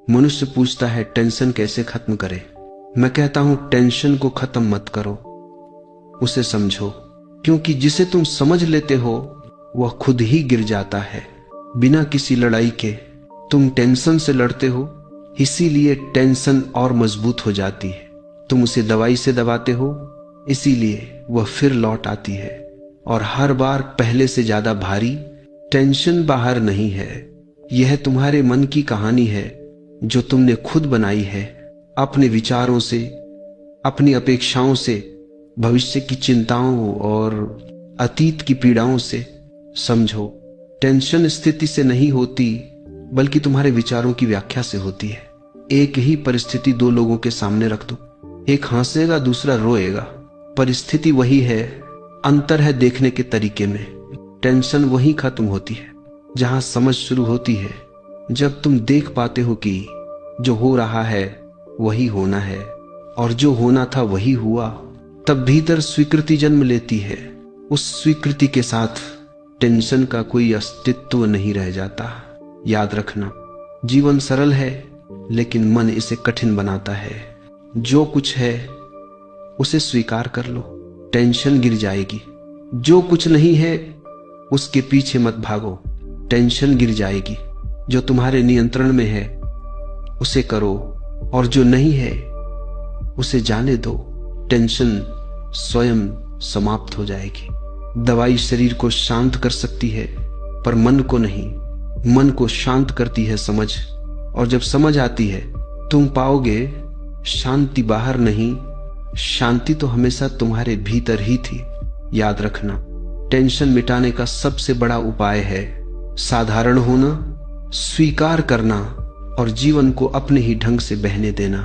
मनुष्य पूछता है टेंशन कैसे खत्म करे। मैं कहता हूं टेंशन को खत्म मत करो, उसे समझो, क्योंकि जिसे तुम समझ लेते हो वह खुद ही गिर जाता है बिना किसी लड़ाई के। तुम टेंशन से लड़ते हो, इसीलिए टेंशन और मजबूत हो जाती है। तुम उसे दवाई से दबाते हो, इसीलिए वह फिर लौट आती है, और हर बार पहले से ज्यादा भारी। टेंशन बाहर नहीं है, यह तुम्हारे मन की कहानी है जो तुमने खुद बनाई है, अपने विचारों से, अपनी अपेक्षाओं से, भविष्य की चिंताओं और अतीत की पीड़ाओं से। समझो, टेंशन स्थिति से नहीं होती बल्कि तुम्हारे विचारों की व्याख्या से होती है। एक ही परिस्थिति दो लोगों के सामने रख दो, एक हंसेगा दूसरा रोएगा, परिस्थिति वही है, अंतर है देखने के तरीके में। टेंशन वहीं खत्म होती है जहां समझ शुरू होती है। जब तुम देख पाते हो कि जो हो रहा है वही होना है और जो होना था वही हुआ, तब भीतर स्वीकृति जन्म लेती है। उस स्वीकृति के साथ टेंशन का कोई अस्तित्व नहीं रह जाता। याद रखना, जीवन सरल है लेकिन मन इसे कठिन बनाता है। जो कुछ है उसे स्वीकार कर लो, टेंशन गिर जाएगी। जो कुछ नहीं है उसके पीछे मत भागो, टेंशन गिर जाएगी। जो तुम्हारे नियंत्रण में है उसे करो, और जो नहीं है उसे जाने दो। टेंशन स्वयं समाप्त हो जाएगी। दवाई शरीर को शांत कर सकती है पर मन को नहीं। मन को शांत करती है समझ, और जब समझ आती है तुम पाओगे शांति बाहर नहीं, शांति तो हमेशा तुम्हारे भीतर ही थी। याद रखना, टेंशन मिटाने का सबसे बड़ा उपाय है साधारण होना, स्वीकार करना और जीवन को अपने ही ढंग से बहने देना।